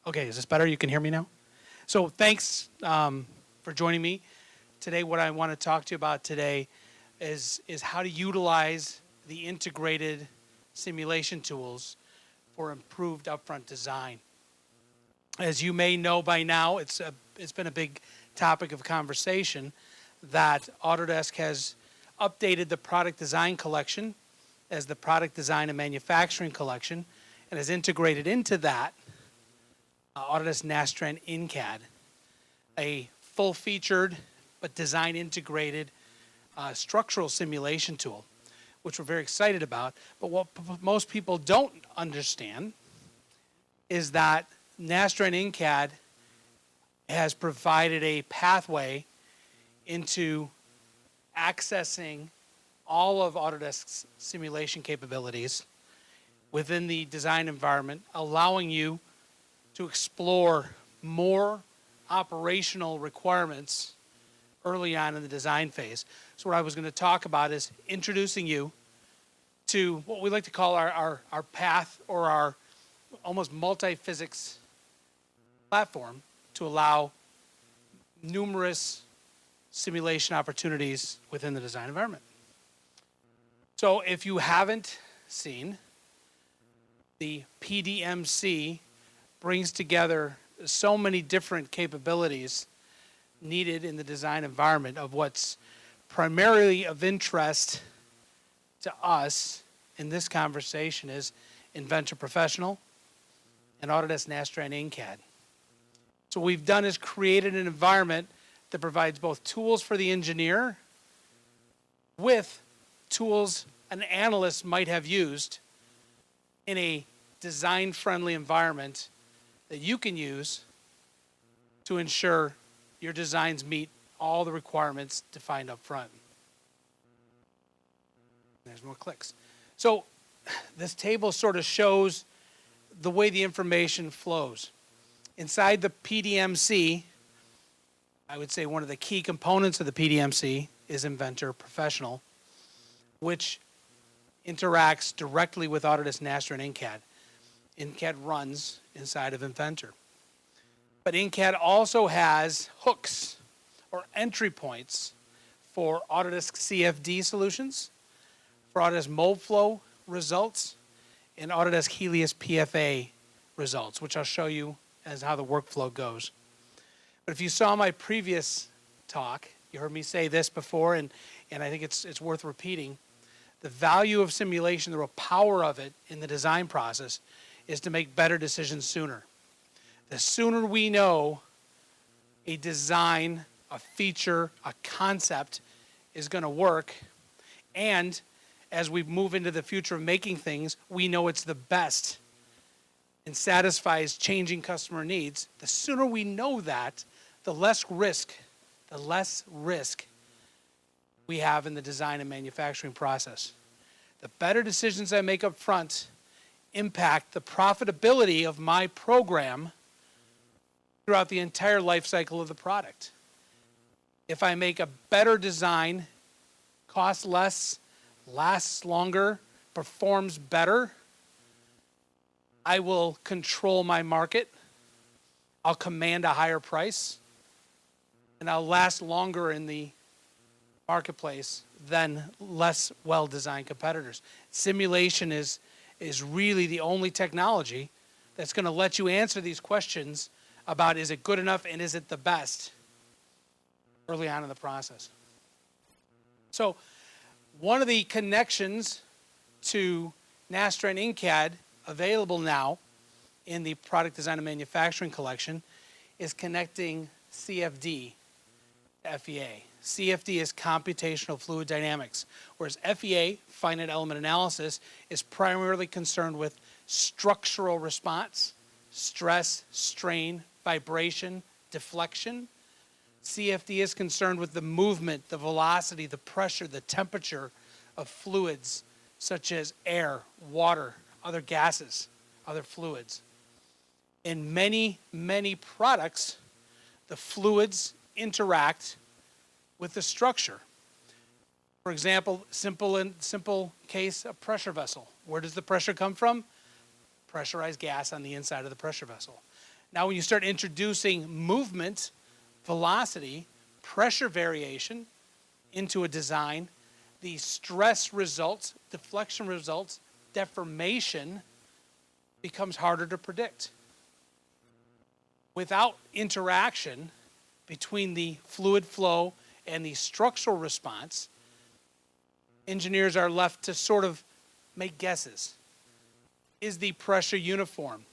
Okay, is this better? You can hear me now? So thanks for joining me. Today, what I want to talk to you about today is how to utilize the integrated simulation tools for improved upfront design. As you may know by now, it's been a big topic of conversation that Autodesk has updated the product design collection as the product design and manufacturing collection, and has integrated into that Autodesk Nastran In-CAD, a full-featured but design-integrated structural simulation tool, which we're very excited about. But what most people don't understand is that Nastran In-CAD has provided a pathway into accessing all of Autodesk's simulation capabilities within the design environment, allowing you to explore more operational requirements early on in the design phase. So what I was going to talk about is introducing you to what we like to call our path, or our almost multi-physics platform, to allow numerous simulation opportunities within the design environment. So if you haven't seen, the PDMC brings together so many different capabilities needed in the design environment of what's primarily of interest to us in this conversation is Inventor Professional and Autodesk Nastran In-CAD. So what we've done is created an environment that provides both tools for the engineer with tools an analyst might have used in a design-friendly environment that you can use to ensure your designs meet all the requirements defined up front. There's more clicks. So this table sort of shows the way the information flows. Inside the PDMC, I would say one of the key components of the PDMC is Inventor Professional, which interacts directly with Autodesk Nastran In-CAD. In-CAD runs inside of Inventor. But In-CAD also has hooks or entry points for Autodesk CFD solutions, for Autodesk Mold Flow results, and Autodesk Helios PFA results, which I'll show you as how the workflow goes. But if you saw my previous talk, you heard me say this before, and I think it's worth repeating. The value of simulation, the real power of it in the design process, is to make better decisions sooner. The sooner we know a design, a feature, a concept is going to work, and as we move into the future of making things, we know it's the best and satisfies changing customer needs, the sooner we know that, the less risk we have in the design and manufacturing process. The better decisions I make up front impact the profitability of my program throughout the entire life cycle of the product. If I make a better design, costs less, lasts longer, performs better, I will control my market, I'll command a higher price, and I'll last longer in the marketplace than less well-designed competitors. Simulation is really the only technology that's going to let you answer these questions about is it good enough and is it the best early on in the process. So one of the connections to Nastran In-CAD available now in the product design and manufacturing collection is connecting CFD to FEA. CFD is computational fluid dynamics, whereas FEA, finite element analysis, is primarily concerned with structural response, stress, strain, vibration, deflection. CFD is concerned with the movement, the velocity, the pressure, the temperature of fluids such as air, water, other gases, other fluids. In many, many products, the fluids interact with the structure. For example, simple case, a pressure vessel. Where does the pressure come from? Pressurized gas on the inside of the pressure vessel. Now when you start introducing movement, velocity, pressure variation into a design, the stress results, deflection results, deformation becomes harder to predict. Without interaction between the fluid flow and the structural response, engineers are left to sort of make guesses. Is the pressure uniform?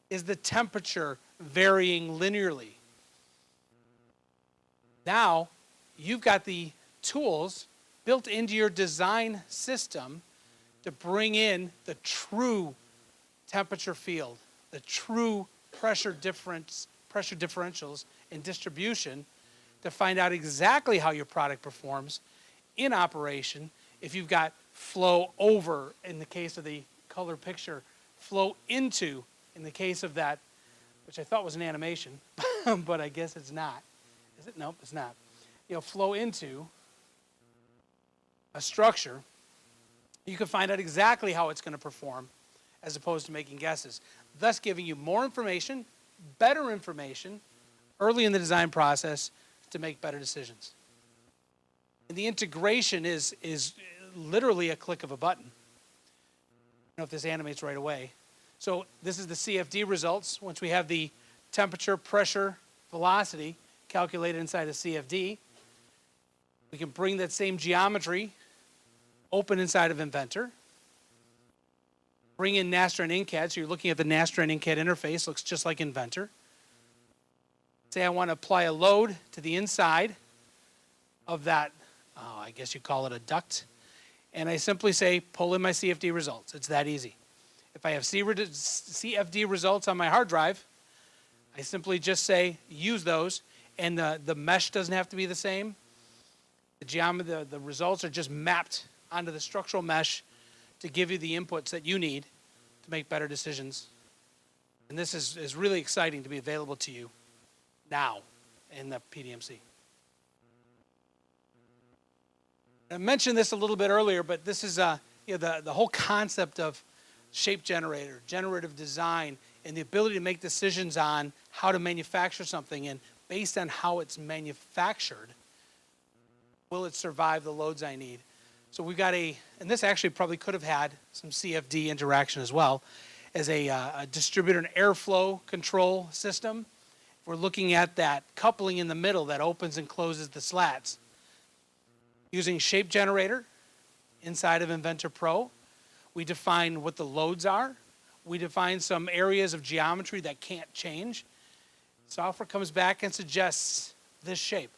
Is the temperature varying linearly? Now, you've got the tools built into your design system to bring in the true temperature field, the true pressure differentials in distribution to find out exactly how your product performs in operation. If you've got flow over, in the case of the color picture, flow into, in the case of that, which I thought was an animation, but I guess it's not. Is it? Nope, it's not. Flow into a structure, you can find out exactly how it's going to perform as opposed to making guesses, thus giving you more information, better information, early in the design process to make better decisions. And the integration is literally a click of a button. I don't know if this animates right away. So this is the CFD results. Once we have the temperature, pressure, velocity calculated inside a CFD, we can bring that same geometry open inside of Inventor. Bring in Nastran In-CAD, so you're looking at the Nastran In-CAD interface, looks just like Inventor. Say I want to apply a load to the inside of that, I guess you call it a duct, and I simply say pull in my CFD results. It's that easy. If I have CFD results on my hard drive, I simply just say use those, and the mesh doesn't have to be the same. The geometry, the results are just mapped onto the structural mesh to give you the inputs that you need to make better decisions. And this is really exciting to be available to you now in the PDMC. I mentioned this a little bit earlier, but this is the whole concept of shape generator, generative design, and the ability to make decisions on how to manufacture something, and based on how it's manufactured, will it survive the loads I need? So we've got and this actually probably could have had some CFD interaction as well, as a distributor and airflow control system. We're looking at that coupling in the middle that opens and closes the slats. Using Shape Generator inside of Inventor Pro, we define what the loads are. We define some areas of geometry that can't change. Software comes back and suggests this shape.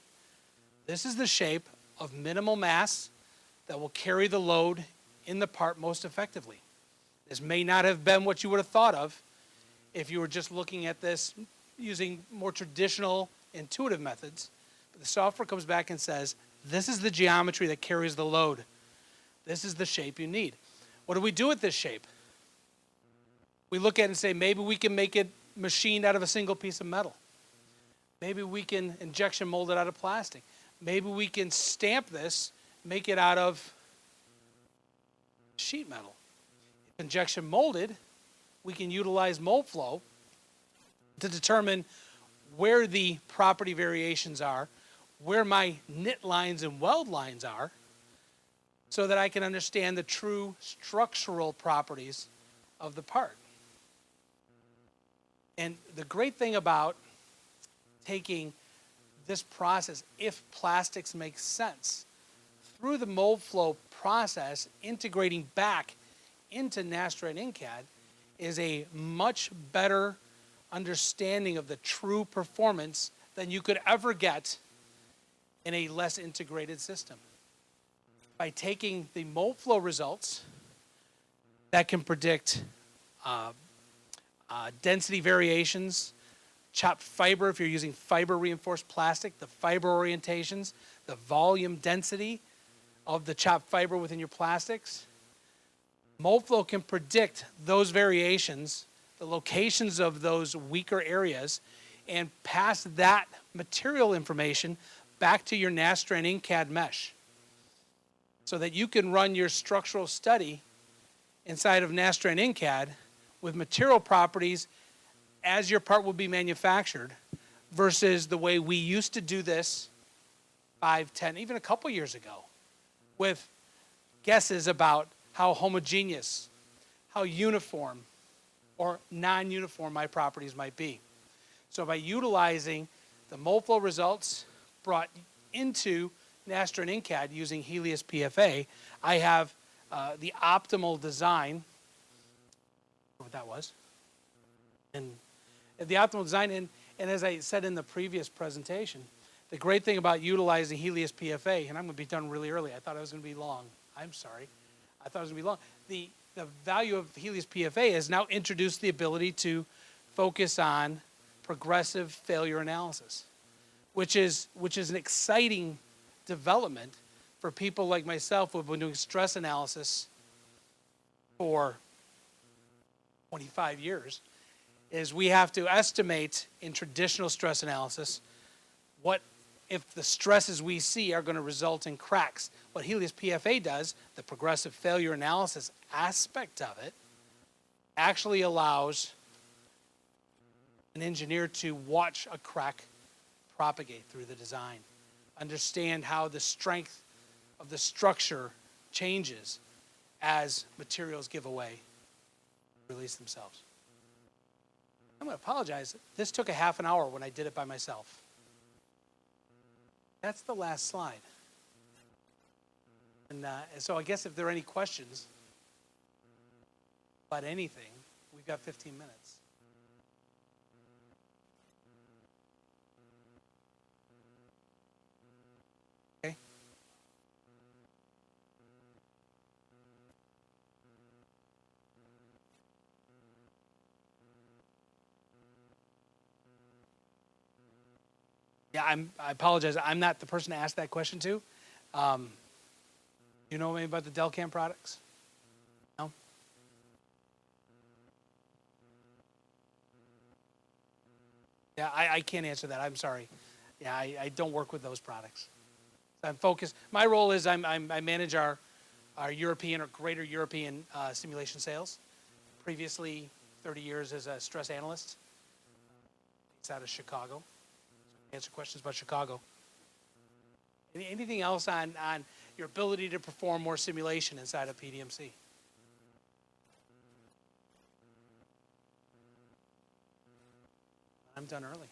This is the shape of minimal mass that will carry the load in the part most effectively. This may not have been what you would have thought of if you were just looking at this using more traditional intuitive methods. But the software comes back and says, this is the geometry that carries the load. This is the shape you need. What do we do with this shape? We look at it and say, maybe we can make it machined out of a single piece of metal. Maybe we can injection mold it out of plastic. Maybe we can stamp this, make it out of sheet metal. If injection molded, we can utilize mold flow to determine where the property variations are, where my knit lines and weld lines are, so that I can understand the true structural properties of the part. And the great thing about taking this process, if plastics make sense, through the mold flow process, integrating back into Nastran In-CAD, is a much better understanding of the true performance than you could ever get in a less integrated system. By taking the mold flow results that can predict density variations, chopped fiber if you're using fiber reinforced plastic, the fiber orientations, the volume density of the chopped fiber within your plastics. Mold flow can predict those variations, the locations of those weaker areas, and pass that material information back to your Nastran In-CAD mesh. so that you can run your structural study inside of Nastran In-CAD with material properties as your part will be manufactured versus the way we used to do this 5, 10, even a couple years ago with guesses about how homogeneous, how uniform or non-uniform my properties might be. So by utilizing the mold flow results brought into Nastran In-CAD using Helios PFA, I have the optimal design, what that was, and the optimal design, and as I said in the previous presentation, the great thing about utilizing Helios PFA, and I'm going to be done really early. I thought it was going to be long. I'm sorry. I thought it was going to be long. The value of Helios PFA has now introduced the ability to focus on progressive failure analysis, which is an exciting development for people like myself who have been doing stress analysis for 25 years, is we have to estimate in traditional stress analysis what if the stresses we see are going to result in cracks. What Helios PFA does, the progressive failure analysis aspect of it, actually allows an engineer to watch a crack propagate through the design, understand how the strength of the structure changes as materials give away, release themselves. I'm going to apologize. This took a half an hour when I did it by myself. That's the last slide. And so I guess if there are any questions about anything, we've got 15 minutes. Okay. Yeah, I apologize. I'm not the person to ask that question to. You know anything about the Delcam products? No? Yeah, I can't answer that. I'm sorry. Yeah, I don't work with those products. I'm focused. My role is I manage our European or greater European simulation sales. Previously, 30 years as a stress analyst. It's out of Chicago. Answer questions about Chicago. Anything else on your ability to perform more simulation inside of PDMC? I'm done early.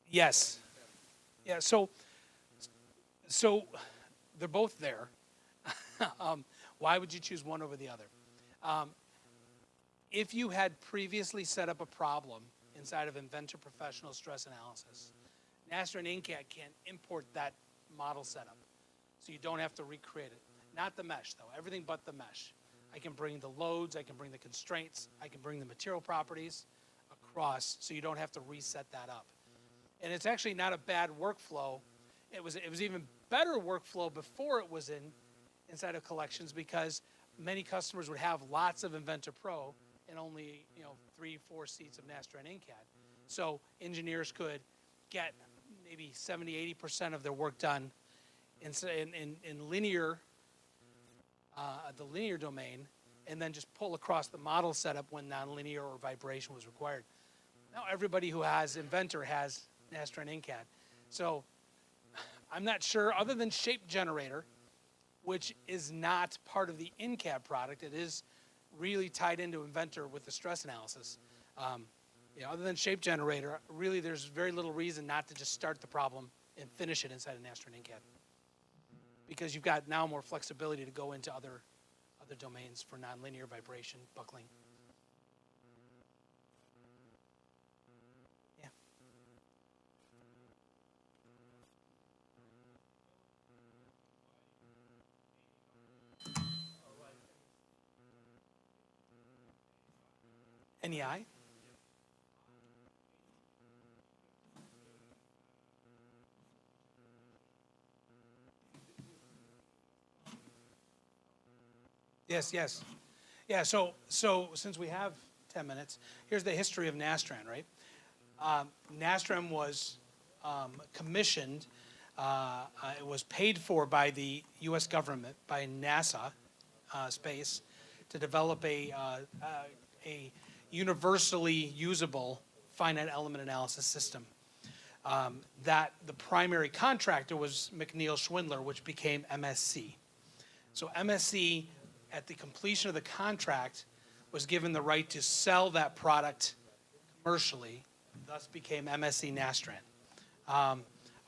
Yes. Yeah, so they're both there. Why would you choose one over the other? If you had previously set up a problem inside of Inventor Professional Stress Analysis, Nastran In-CAD can import that model setup, so you don't have to recreate it. Not the mesh, though. Everything but the mesh. I can bring the loads, I can bring the constraints, I can bring the material properties across, so you don't have to reset that up. And it's actually not a bad workflow. It was even better workflow before it was inside of collections, because many customers would have lots of Inventor Pro and only 3-4 seats of Nastran In-CAD. So engineers could get maybe 70-80% of their work done in linear, the linear domain, and then just pull across the model setup when nonlinear or vibration was required. Now everybody who has Inventor has Nastran In-CAD. So I'm not sure, other than Shape Generator, which is not part of the In-CAD product. It is really tied into Inventor with the stress analysis. Other than Shape Generator, really there's very little reason not to just start the problem and finish it inside of Nastran In-CAD, because you've got now more flexibility to go into other domains for nonlinear vibration, buckling. Yeah. NEI? Yes. Yeah, so since we have 10 minutes, here's the history of Nastran, right? Nastran was commissioned, it was paid for by the U.S. government, by NASA Space, to develop a universally usable finite element analysis system. That the primary contractor was McNeil Schwindler, which became MSC. So MSC, at the completion of the contract, was given the right to sell that product commercially, thus became MSC Nastran.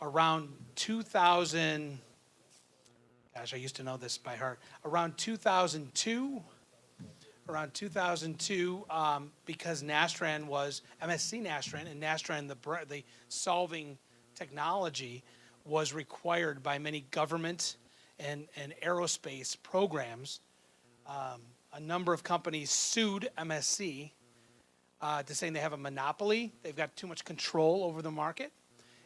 Around 2000, gosh, I used to know this by heart. Around 2002, because Nastran was MSC Nastran, and Nastran, the solving technology, was required by many government and aerospace programs. A number of companies sued MSC to saying they have a monopoly, they've got too much control over the market,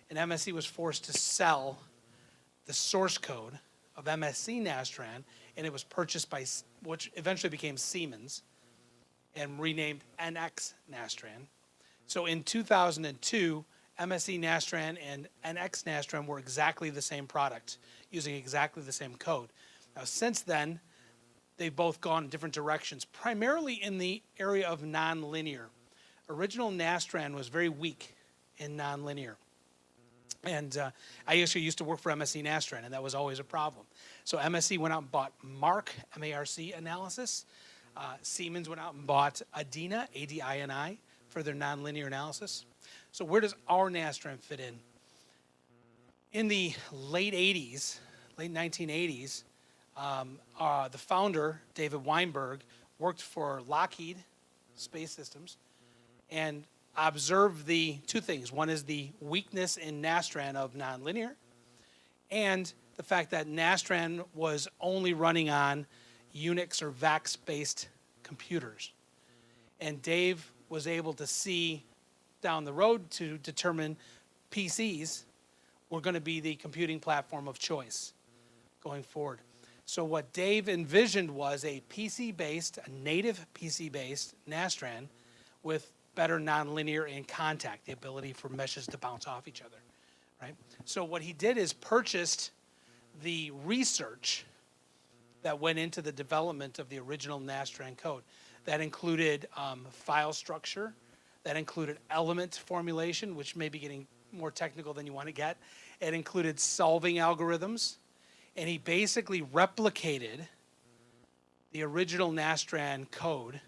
and MSC was forced to sell the source code of MSC Nastran, and it was purchased by, which eventually became Siemens, and renamed NX Nastran. So in 2002, MSC Nastran and NX Nastran were exactly the same product, using exactly the same code. Now, since then, they've both gone in different directions, primarily in the area of nonlinear. Original Nastran was very weak in nonlinear. And I actually used to work for MSC Nastran, and that was always a problem. So MSC went out and bought MARC, M-A-R-C analysis. Siemens went out and bought ADINA, A-D-I-N-I, for their nonlinear analysis. So where does our Nastran fit in? In the late 80s, late 1980s, the founder, David Weinberg, worked for Lockheed Space Systems and observed the two things. One is the weakness in Nastran of nonlinear, and the fact that Nastran was only running on Unix or VAX-based computers. And Dave was able to see down the road to determine PCs were going to be the computing platform of choice going forward. So what Dave envisioned was a PC-based, a native PC-based Nastran with better nonlinear and contact, the ability for meshes to bounce off each other, right? So what he did is purchased the research that went into the development of the original Nastran code. That included file structure, that included element formulation, which may be getting more technical than you want to get. It included solving algorithms, and he basically replicated the original Nastran code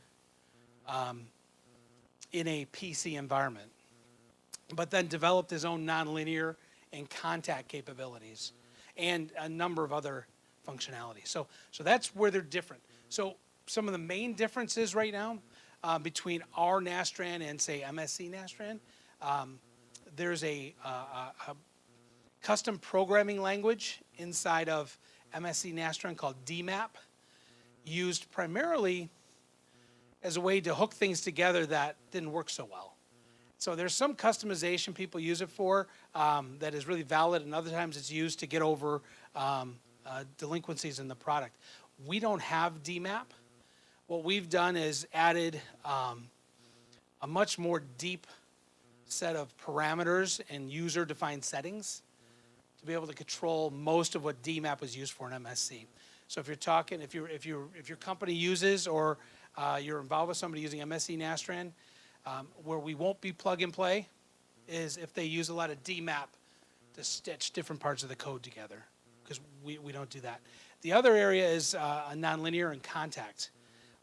in a PC environment, but then developed his own nonlinear and contact capabilities and a number of other functionalities. So that's where they're different. So some of the main differences right now between our Nastran and, say, MSC Nastran, there's a custom programming language inside of MSC Nastran called DMAP, used primarily as a way to hook things together that didn't work so well. So there's some customization people use it for that is really valid, and other times it's used to get over delinquencies in the product. We don't have DMAP. What we've done is added a much more deep set of parameters and user-defined settings to be able to control most of what DMAP was used for in MSC. So if you're talking, if your company uses or you're involved with somebody using MSC Nastran, where we won't be plug and play is if they use a lot of DMAP to stitch different parts of the code together, because we don't do that. The other area is nonlinear and contact.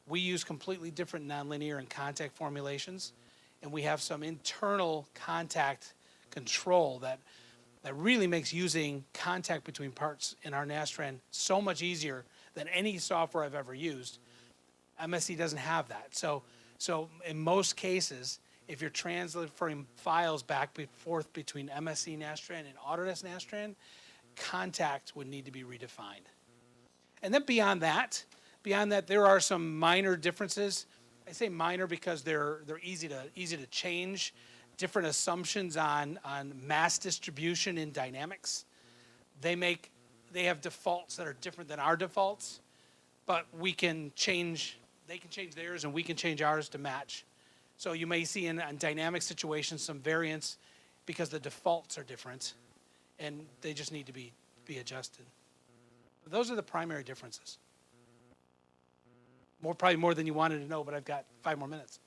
We use completely different nonlinear and contact formulations, and we have some internal contact control that really makes using contact between parts in our Nastran so much easier than any software I've ever used. MSC doesn't have that. So in most cases, if you're transferring files back and forth between MSC Nastran and Autodesk Nastran, contact would need to be redefined. And then beyond that, there are some minor differences. I say minor because they're easy to change. Different assumptions on mass distribution in dynamics. They have defaults that are different than our defaults, but we can change they can change theirs and we can change ours to match. So you may see in dynamic situations some variance because the defaults are different and they just need to be adjusted. But those are the primary differences. Probably more than you wanted to know, but I've got 5 more minutes.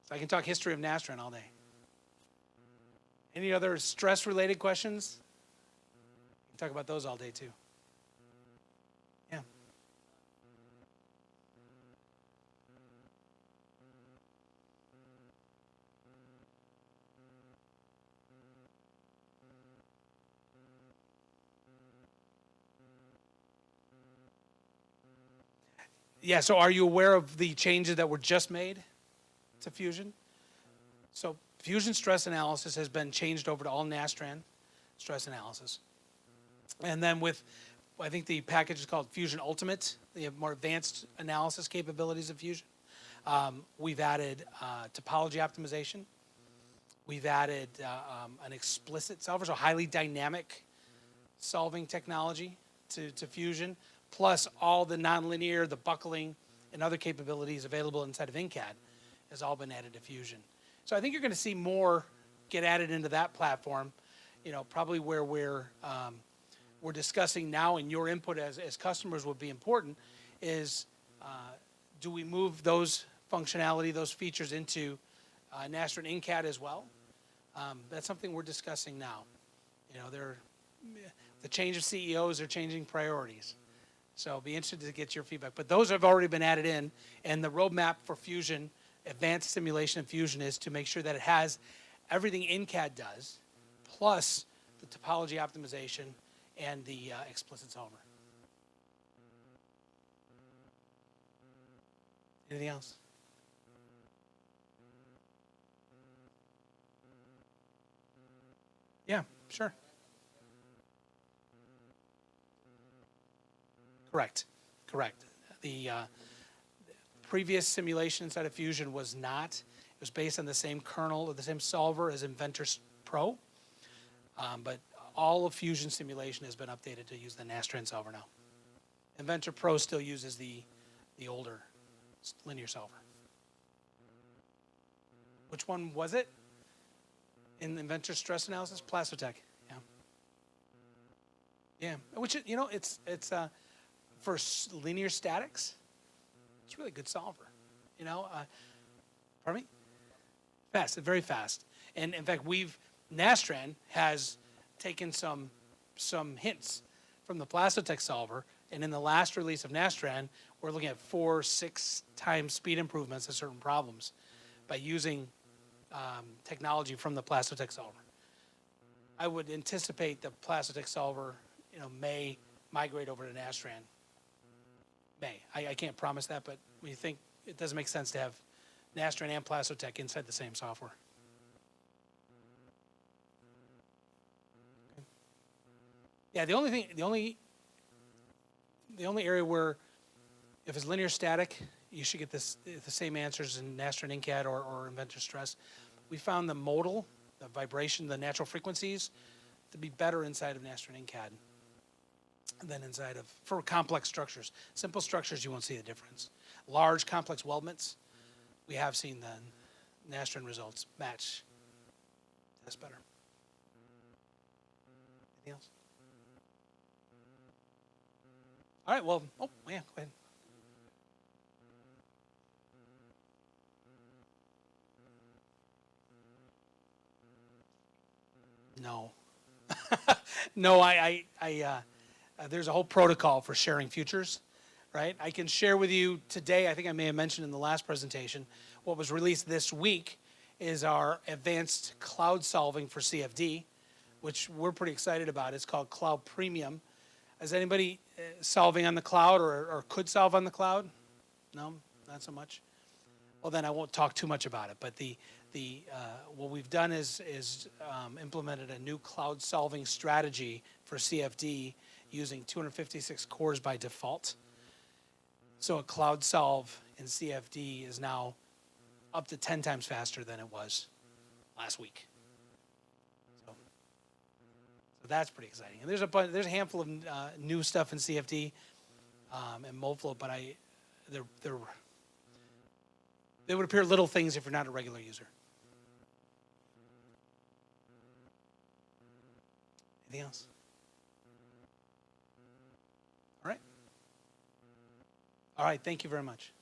So I can talk history of Nastran all day. Any other stress-related questions? We can talk about those all day too. Yeah. Yeah, so are you aware of the changes that were just made to Fusion? So Fusion stress analysis has been changed over to all Nastran stress analysis. And then with, I think the package is called Fusion Ultimate. They have more advanced analysis capabilities of Fusion. We've added topology optimization. We've added an explicit solver, so highly dynamic solving technology to Fusion, plus all the nonlinear, the buckling, and other capabilities available inside of ENG has all been added to Fusion. So I think you're going to see more get added into that platform. You know, probably where we're discussing now, and your input as customers would be important, is do we move those functionality, those features into Nastran In-CAD as well? That's something we're discussing now. You know, the change of CEOs are changing priorities. So I'll be interested to get your feedback. But those have already been added in, and the roadmap for Fusion, advanced simulation of Fusion, is to make sure that it has everything ENG does, plus the topology optimization and the explicit solver. Anything else? Yeah, sure. Correct. The previous simulation inside of Fusion was not. It was based on the same kernel or the same solver as Inventor Pro, but all of Fusion simulation has been updated to use the Nastran solver now. Inventor Pro still uses the older linear solver. Which one was it? In the Inventor stress analysis, Plasotech. Yeah. Which, you know, it's for linear statics, it's a really good solver. You know, pardon me? Fast, very fast. And in fact, Nastran has taken some hints from the Plasotech solver, and in the last release of Nastran, we're looking at 4-6 times speed improvements of certain problems by using technology from the Plasotech solver. I would anticipate the Plasotech solver, you know, may migrate over to Nastran. I can't promise that, but we think it doesn't make sense to have Nastran and Plasotech inside the same software. Okay. Yeah, the only area where if it's linear static, you should get the same answers in Nastran In-CAD or Inventor Stress. We found the modal, the vibration, the natural frequencies to be better inside of Nastran In-CAD than inside of, for complex structures. Simple structures, you won't see the difference. Large, complex weldments, we have seen the Nastran results match. That's better. Anything else? All right, well, oh, yeah, go ahead. No. No, there's a whole protocol for sharing futures, right? I can share with you today, I think I may have mentioned in the last presentation, what was released this week is our advanced cloud solving for CFD, which we're pretty excited about. It's called Cloud Premium. Is anybody solving on the cloud or could solve on the cloud? No, not so much. Well, then I won't talk too much about it. But what we've done is implemented a new cloud solving strategy for CFD using 256 cores by default. So a cloud solve in CFD is now up to 10 times faster than it was last week. So that's pretty exciting. And there's a handful of new stuff in CFD and Moflo, but they would appear little things if you're not a regular user. Anything else? All right. All right, thank you very much.